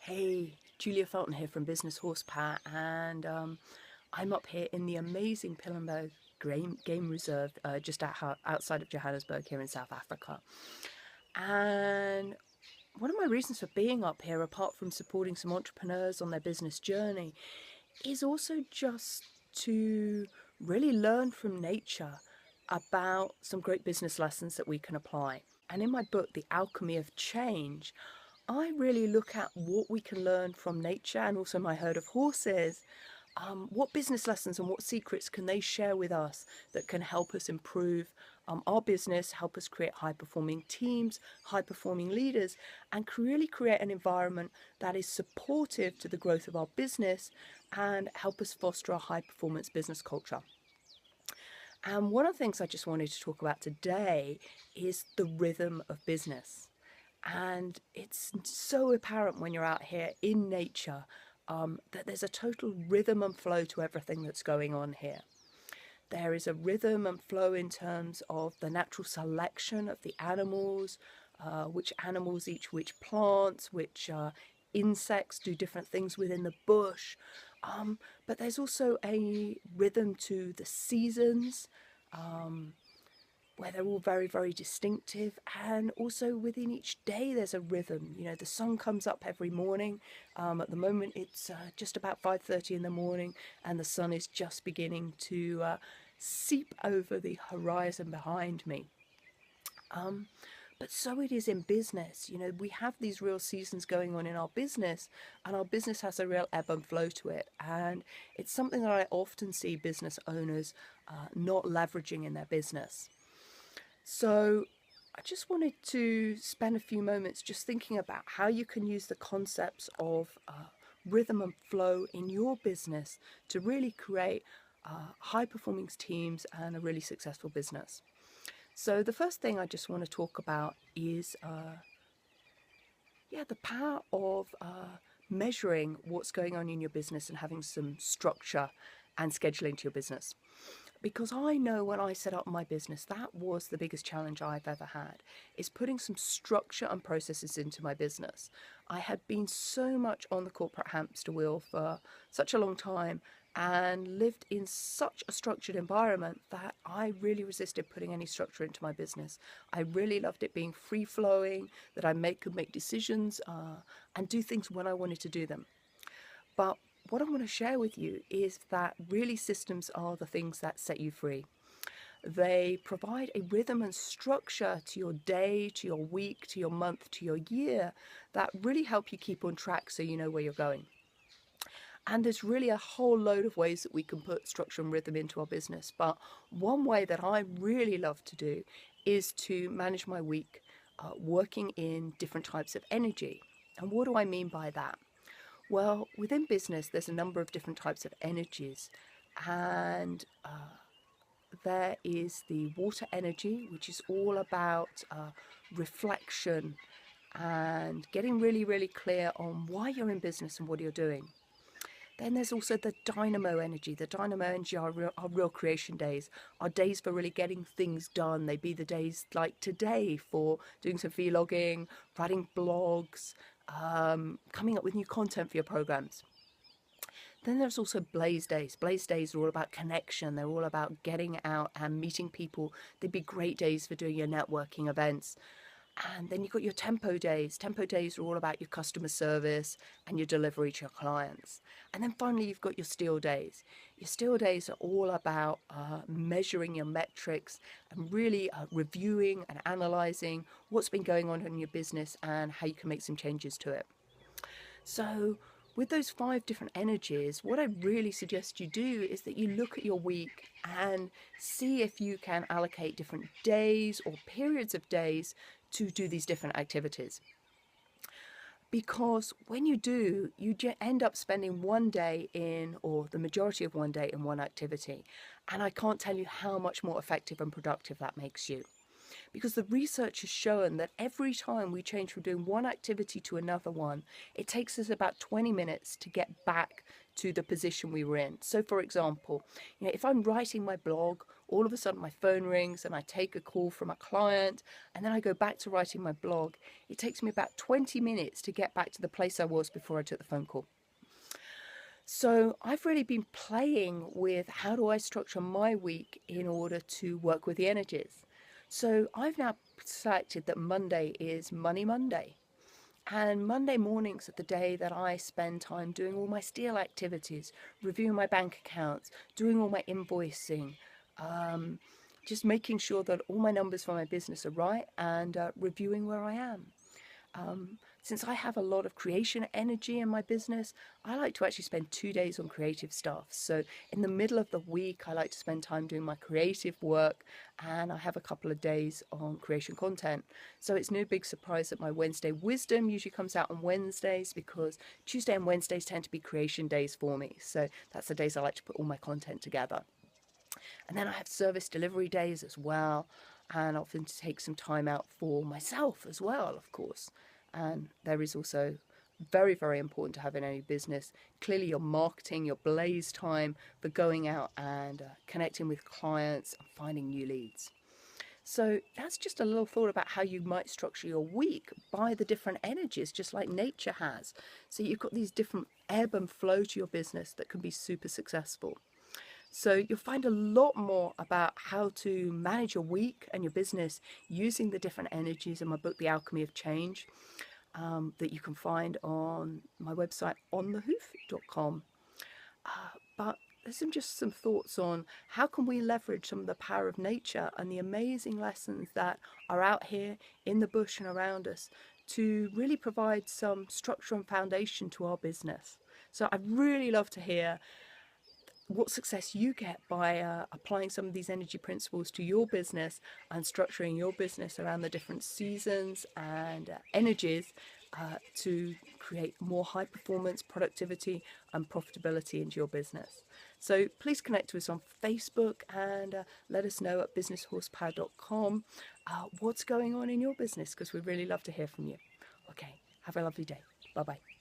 Hey, Julia Felton here from Business Horsepower, and I'm up here in the amazing Pillenberg Game Reserve just outside of Johannesburg here in South Africa. And one of my reasons for being up here, apart from supporting some entrepreneurs on their business journey, is also just to really learn from nature about some great business lessons that we can apply. And in my book, The Alchemy of Change, I really look at what we can learn from nature and also my herd of horses. What business lessons and what secrets can they share with us that can help us improve our business, help us create high performing teams, high performing leaders, and really create an environment that is supportive to the growth of our business and help us foster a high performance business culture. And one of the things I just wanted to talk about today is the rhythm of business. And it's so apparent when you're out here in nature that there's a total rhythm and flow to everything that's going on here. There is a rhythm and flow in terms of the natural selection of the animals, which animals eat which plants, which insects do different things within the bush. But there's also a rhythm to the seasons. Where they're all very, very distinctive, and also within each day there's a rhythm. You know, the sun comes up every morning. At the moment it's just about 5:30 in the morning, and the sun is just beginning to seep over the horizon behind me. But so it is in business. You know, we have these real seasons going on in our business, and our business has a real ebb and flow to it. And it's something that I often see business owners not leveraging in their business. So I just wanted to spend a few moments just thinking about how you can use the concepts of rhythm and flow in your business to really create high performing teams and a really successful business. So the first thing I just want to talk about is the power of measuring what's going on in your business and having some structure and scheduling to your business. Because I know when I set up my business, that was the biggest challenge I've ever had, is putting some structure and processes into my business. I had been so much on the corporate hamster wheel for such a long time and lived in such a structured environment that I really resisted putting any structure into my business. I really loved it being free flowing, that could make decisions and do things when I wanted to do them. But what I want to share with you is that really systems are the things that set you free. They provide a rhythm and structure to your day, to your week, to your month, to your year that really help you keep on track so you know where you're going. And there's really a whole load of ways that we can put structure and rhythm into our business. But one way that I really love to do is to manage my week working in different types of energy. And what do I mean by that? Well, within business, there's a number of different types of energies, and there is the water energy, which is all about reflection and getting really, really clear on why you're in business and what you're doing. Then there's also the dynamo energy. The dynamo energy are real creation days, are days for really getting things done. They be the days like today for doing some vlogging, writing blogs, coming up with new content for your programs. Then there's also Blaze Days. Blaze Days are all about connection. They're all about getting out and meeting people. They'd be great days for doing your networking events. And then you've got your tempo days. Tempo days are all about your customer service and your delivery to your clients. And then finally, you've got your steel days. Your steel days are all about measuring your metrics and really reviewing and analyzing what's been going on in your business and how you can make some changes to it. So with those 5 different energies, what I really suggest you do is that you look at your week and see if you can allocate different days or periods of days to do these different activities. Because when you do, you end up spending one day in, or the majority of one day in one activity. And I can't tell you how much more effective and productive that makes you. Because the research has shown that every time we change from doing one activity to another one, it takes us about 20 minutes to get back to the position we were in. So for example, if I'm writing my blog all of a sudden my phone rings and I take a call from a client, and then I go back to writing my blog. It takes me about 20 minutes to get back to the place I was before I took the phone call. So I've really been playing with how do I structure my week in order to work with the energies. So I've now selected that Monday is Money Monday. And Monday mornings are the day that I spend time doing all my steel activities, reviewing my bank accounts, doing all my invoicing, just making sure that all my numbers for my business are right, and reviewing where I am. Since I have a lot of creation energy in my business, I like to actually spend 2 days on creative stuff. So in the middle of the week, I like to spend time doing my creative work, and I have a couple of days on creation content. So it's no big surprise that my Wednesday wisdom usually comes out on Wednesdays, because Tuesday and Wednesdays tend to be creation days for me. So that's the days I like to put all my content together. And then I have service delivery days as well, and often take some time out for myself as well, of course. And there is also very, very important to have in any business, clearly your marketing, your blaze time for going out and connecting with clients and finding new leads. So that's just a little thought about how you might structure your week by the different energies, just like nature has. So you've got these different ebb and flow to your business that can be super successful. So you'll find a lot more about how to manage your week and your business using the different energies in my book, The Alchemy of Change, that you can find on my website, onthehoof.com. But there's just some thoughts on how can we leverage some of the power of nature and the amazing lessons that are out here in the bush and around us to really provide some structure and foundation to our business. So I'd really love to hear what success you get by applying some of these energy principles to your business and structuring your business around the different seasons and energies to create more high performance, productivity and profitability into your business. So please connect with us on Facebook, and let us know at businesshorsepower.com what's going on in your business, because we'd really love to hear from you. Okay, have a lovely day. Bye-bye.